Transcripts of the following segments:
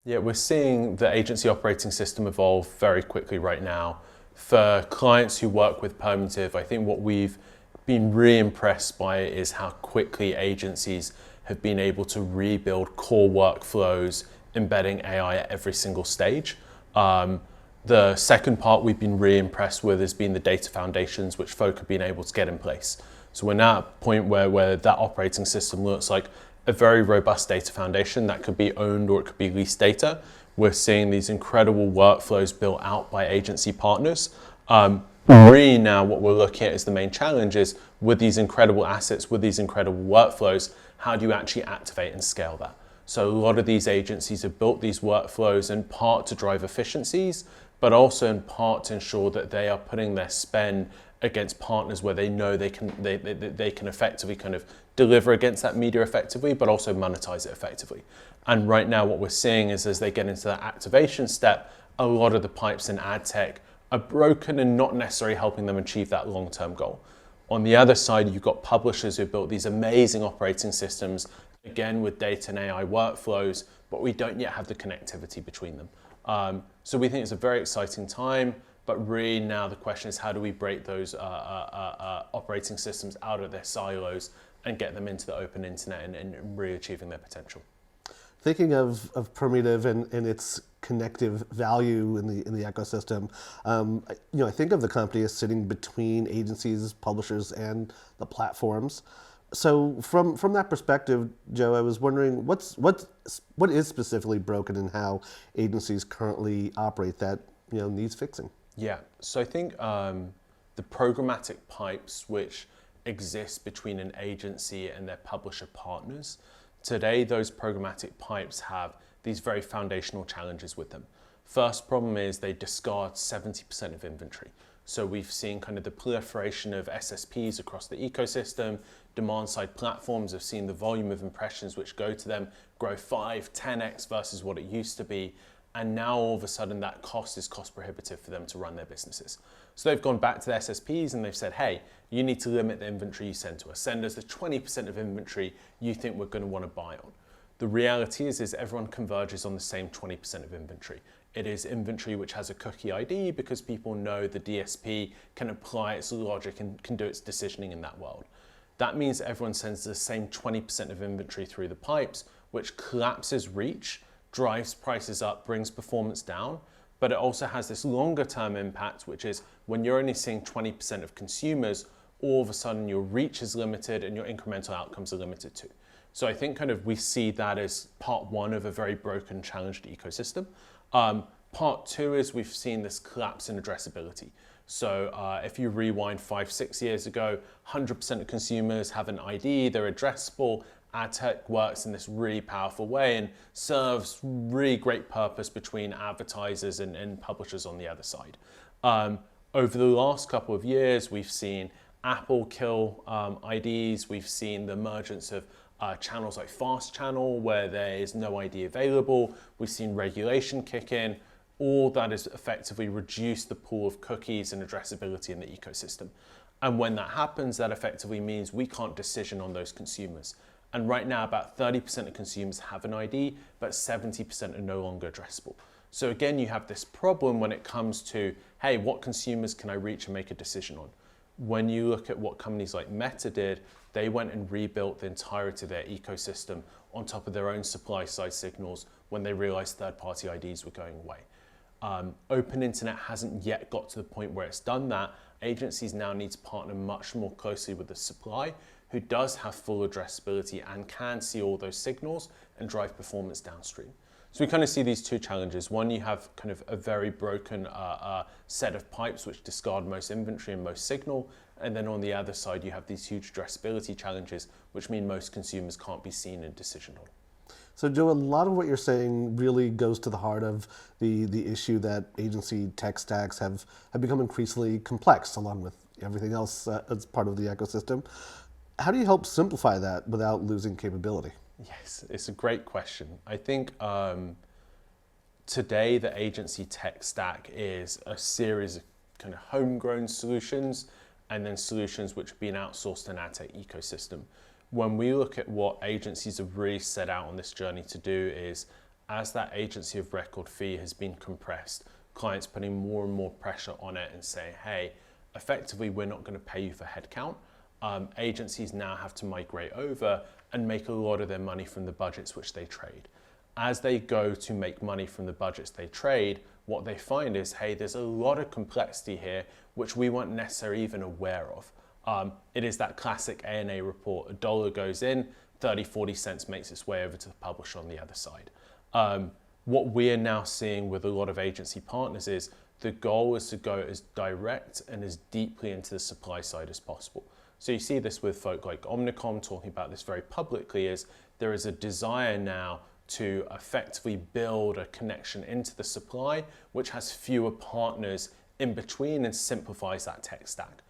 Yeah, we're seeing the agency operating system evolve very quickly right now. For clients who work with Permutive, I think what we've been really impressed by is how quickly agencies have been able to rebuild core workflows, embedding AI at every single stage. The second part we've been really impressed with has been the data foundations which folk have been able to get in place. So we're now at a point where that operating system looks like a very robust data foundation that could be owned or it could be leased data. We're seeing these incredible workflows built out by agency partners. Really now what we're looking at as the main challenge is with these incredible assets, with these incredible workflows, how do you actually activate and scale that? So a lot of these agencies have built these workflows in part to drive efficiencies, but also in part to ensure that they are putting their spend against partners where they know they can effectively kind of deliver against that media effectively, but also monetize it effectively. And right now what we're seeing is as they get into that activation step, a lot of the pipes in Adtech are broken and not necessarily helping them achieve that long-term goal. On the other side, you've got publishers who built these amazing operating systems, again with data and AI workflows, but we don't yet have the connectivity between them. So we think it's a very exciting time, but really now the question is how do we break those operating systems out of their silos and get them into the open internet and really achieving their potential. Thinking of Permutive and its connective value in the ecosystem, I think of the company as sitting between agencies, publishers, and the platforms. So from that perspective, Joe, I was wondering what is specifically broken in how agencies currently operate that needs fixing. Yeah, so I think the programmatic pipes which exist between an agency and their publisher partners. Today, those programmatic pipes have these very foundational challenges with them. First problem is they discard 70% of inventory. So we've seen kind of the proliferation of SSPs across the ecosystem. Demand-side platforms have seen the volume of impressions which go to them grow 5, 10x versus what it used to be. And now all of a sudden that cost is cost prohibitive for them to run their businesses. So they've gone back to the SSPs and they've said, hey, you need to limit the inventory you send to us. Send us the 20% of inventory you think we're going to want to buy on. The reality is everyone converges on the same 20% of inventory. It is inventory which has a cookie ID because people know the DSP can apply its logic and can do its decisioning in that world. That means everyone sends the same 20% of inventory through the pipes, which collapses reach, drives prices up, brings performance down, but it also has this longer term impact, which is when you're only seeing 20% of consumers, all of a sudden your reach is limited and your incremental outcomes are limited too. So I think kind of we see that as part one of a very broken, challenged ecosystem. Part two is we've seen this collapse in addressability. So if you rewind 5, 6 years ago, 100% of consumers have an ID, they're addressable. Adtech works in this really powerful way and serves really great purpose between advertisers and publishers on the other side. Over the last couple of years, we've seen Apple kill IDs. We've seen the emergence of channels like Fast Channel where there is no ID available. We've seen regulation kick in. All that has effectively reduced the pool of cookies and addressability in the ecosystem. And when that happens, that effectively means we can't decision on those consumers. And right now, about 30% of consumers have an ID, but 70% are no longer addressable. So again, you have this problem when it comes to, hey, what consumers can I reach and make a decision on? When you look at what companies like Meta did, they went and rebuilt the entirety of their ecosystem on top of their own supply side signals when they realized third-party IDs were going away. Open internet hasn't yet got to the point where it's done that. Agencies now need to partner much more closely with the supply who does have full addressability and can see all those signals and drive performance downstream. So we kind of see these two challenges. One, you have kind of a very broken set of pipes which discard most inventory and most signal. And then on the other side, you have these huge addressability challenges, which mean most consumers can't be seen and decisioned on. So Joe, a lot of what you're saying really goes to the heart of the issue that agency tech stacks have become increasingly complex along with everything else as part of the ecosystem. How do you help simplify that without losing capability? Yes, it's a great question. I think today the agency tech stack is a series of kind of homegrown solutions and then solutions which have been outsourced in our tech ecosystem. When we look at what agencies have really set out on this journey to do is as that agency of record fee has been compressed, clients putting more and more pressure on it and saying, hey, effectively, we're not going to pay you for headcount. Agencies now have to migrate over and make a lot of their money from the budgets which they trade. As they go to make money from the budgets they trade, what they find is, hey, there's a lot of complexity here which we weren't necessarily even aware of. It is that classic ANA report. $1 goes in, 30-40 cents makes its way over to the publisher on the other side. What we're now seeing with a lot of agency partners is the goal is to go as direct and as deeply into the supply side as possible. So you see this with folk like Omnicom talking about this very publicly, is there is a desire now to effectively build a connection into the supply which has fewer partners in between and simplifies that tech stack.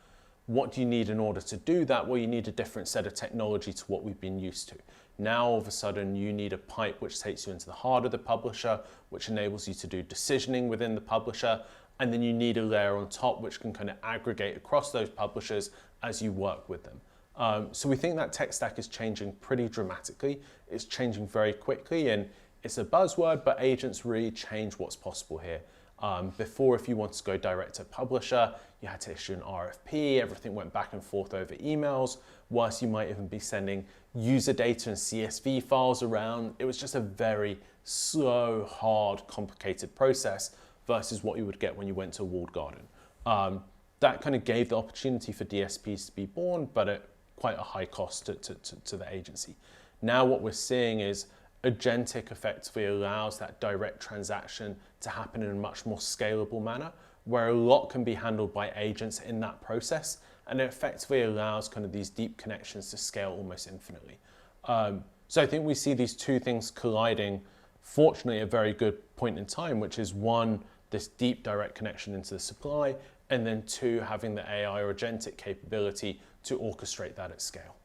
What do you need in order to do that? Well, you need a different set of technology to what we've been used to. Now, all of a sudden, you need a pipe which takes you into the heart of the publisher, which enables you to do decisioning within the publisher, and then you need a layer on top which can kind of aggregate across those publishers as you work with them. So we think that tech stack is changing pretty dramatically. It's changing very quickly, and it's a buzzword, but agents really change what's possible here. Before, if you wanted to go direct to publisher, you had to issue an RFP, everything went back and forth over emails, whilst you might even be sending user data and CSV files around. It was just a very slow, hard, complicated process versus what you would get when you went to a walled garden. That kind of gave the opportunity for DSPs to be born, but at quite a high cost to the agency. Now what we're seeing is agentic effectively allows that direct transaction to happen in a much more scalable manner, where a lot can be handled by agents in that process, and it effectively allows kind of these deep connections to scale almost infinitely. So I think we see these two things colliding, fortunately, at a very good point in time, which is one, this deep direct connection into the supply, and then two, having the AI or agentic capability to orchestrate that at scale.